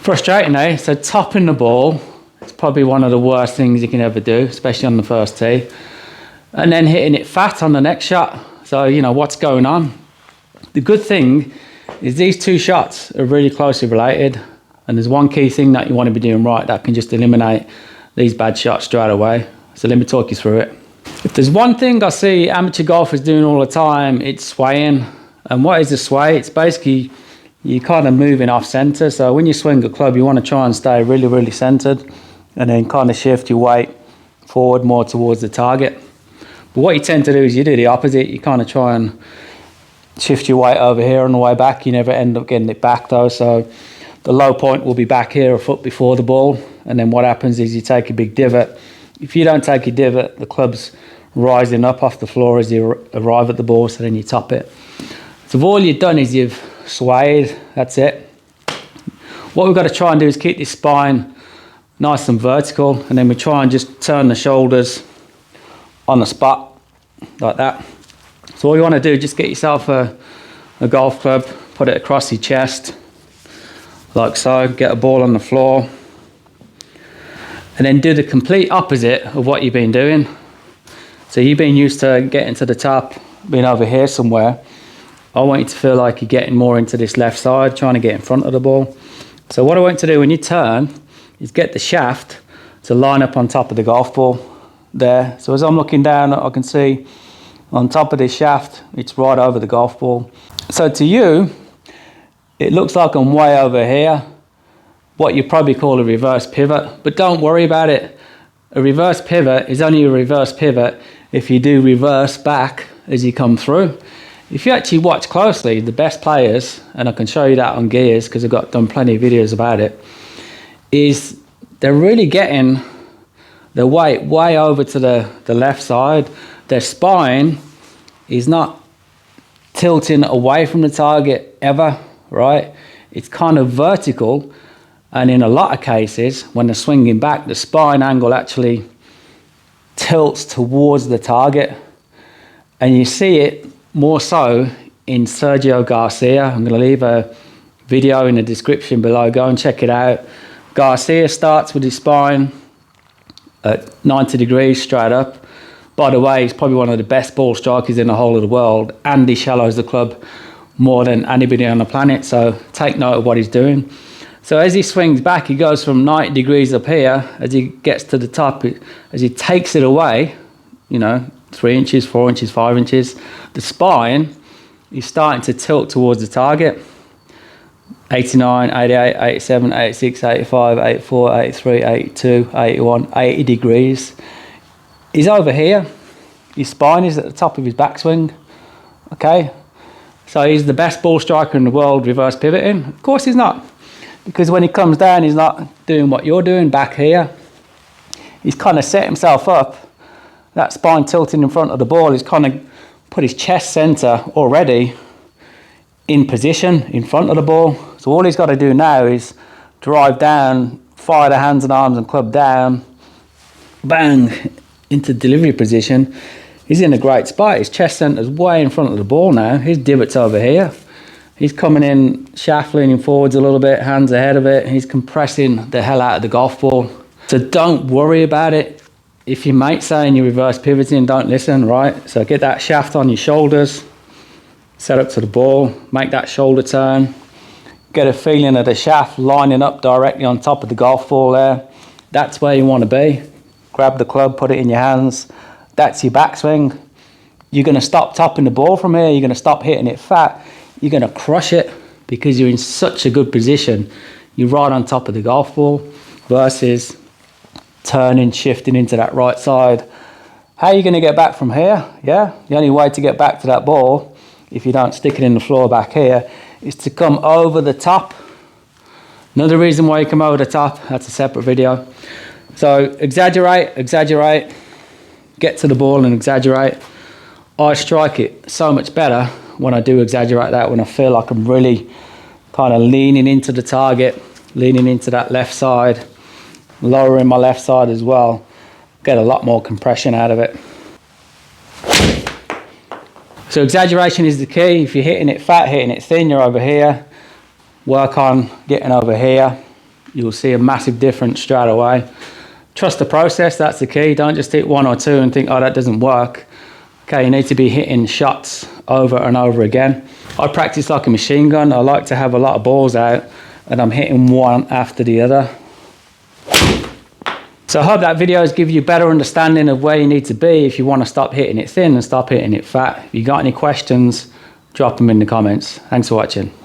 Frustrating, eh? So topping the ball, it's probably one of the worst things you can ever do, especially on the first tee. And then hitting it fat on the next shot. So, you know, what's going on? The good thing is these two shots are really closely related. And there's one key thing that you want to be doing right that can just eliminate these bad shots straight away. So let me talk you through it. If there's one thing I see amateur golfers doing all the time, it's swaying. And what is a sway? It's basically you're kind of moving off center. So when you swing a club, you want to try and stay really, really centered and then kind of shift your weight forward more towards the target. But what you tend to do is you do the opposite. You kind of try and shift your weight over here on the way back. You never end up getting it back though. So the low point will be back here a foot before the ball. And then what happens is you take a big divot. If you don't take a divot, the club's rising up off the floor as you arrive at the ball, so then you top it. So if all you've done is you've swayed, that's it. What we've got to try and do is keep this spine nice and vertical, and then we try and just turn the shoulders on the spot like that. So all you want to do is just get yourself a golf club, put it across your chest like so, get a ball on the floor, and then do the complete opposite of what you've been doing. So you've been used to getting to the top, being over here somewhere. I want you to feel like you're getting more into this left side, trying to get in front of the ball. So what I want you to do when you turn is get the shaft to line up on top of the golf ball there. So as I'm looking down, I can see on top of this shaft, it's right over the golf ball. So to you, it looks like I'm way over here, what you probably call a reverse pivot, but don't worry about it. A reverse pivot is only a reverse pivot if you do reverse back as you come through. If you actually watch closely, the best players, and I can show you that on gears because I've done plenty of videos about it, is they're really getting the weight way over to the left side. Their spine is not tilting away from the target ever, right? It's kind of vertical, and in a lot of cases, when they're swinging back, the spine angle actually tilts towards the target. And you see it more so in Sergio Garcia. I'm going to leave a video in the description below. Go and check it out. Garcia starts with his spine at 90 degrees straight up. By the way, he's probably one of the best ball strikers in the whole of the world, and he shallows the club more than anybody on the planet. So take note of what he's doing. So as he swings back, he goes from 90 degrees up here. As he gets to the top, as he takes it away, you know, 3 inches, 4 inches, 5 inches, the spine is starting to tilt towards the target. 89, 88, 87, 86, 85, 84, 83, 82, 81, 80 degrees. He's over here. His spine is at the top of his backswing. Okay? So he's the best ball striker in the world reverse pivoting? Of course he's not. Because when he comes down, he's not doing what you're doing back here. He's kind of set himself up. That spine tilting in front of the ball, he's kind of put his chest center already in position in front of the ball. So all he's got to do now is drive down, fire the hands and arms and club down, bang, into delivery position. He's in a great spot. His chest center's way in front of the ball now. His divot's over here. He's coming in, shaft leaning forwards a little bit, hands ahead of it. He's compressing the hell out of the golf ball. So don't worry about it. If your mate's saying you're reverse pivoting, don't listen, right? So get that shaft on your shoulders, set up to the ball, make that shoulder turn, get a feeling of the shaft lining up directly on top of the golf ball there. That's where you want to be. Grab the club, put it in your hands. That's your backswing. You're going to stop topping the ball from here. You're going to stop hitting it fat. You're going to crush it because you're in such a good position. You're right on top of the golf ball versus turning, shifting into that right side. How are you going to get back from here? Yeah, the only way to get back to that ball, if you don't stick it in the floor back here, is to come over the top. Another reason why you come over the top, that's a separate video. So exaggerate, get to the ball and exaggerate. I strike it so much better when I do exaggerate that, when I feel like I'm really kind of leaning into the target, leaning into that left side, lowering my left side as well. Get a lot more compression out of it. So exaggeration is the key. If you're hitting it fat, hitting it thin, you're over here. Work on getting over here. you'll see a massive difference straight away. Trust the process, that's the key. Don't just hit 1 or 2 and think, oh, that doesn't work. Okay, you need to be hitting shots over and over again. I practice like a machine gun. I like to have a lot of balls out and I'm hitting one after the other. So I hope that video has given you a better understanding of where you need to be if you want to stop hitting it thin and stop hitting it fat. If you got any questions, drop them in the comments. Thanks for watching.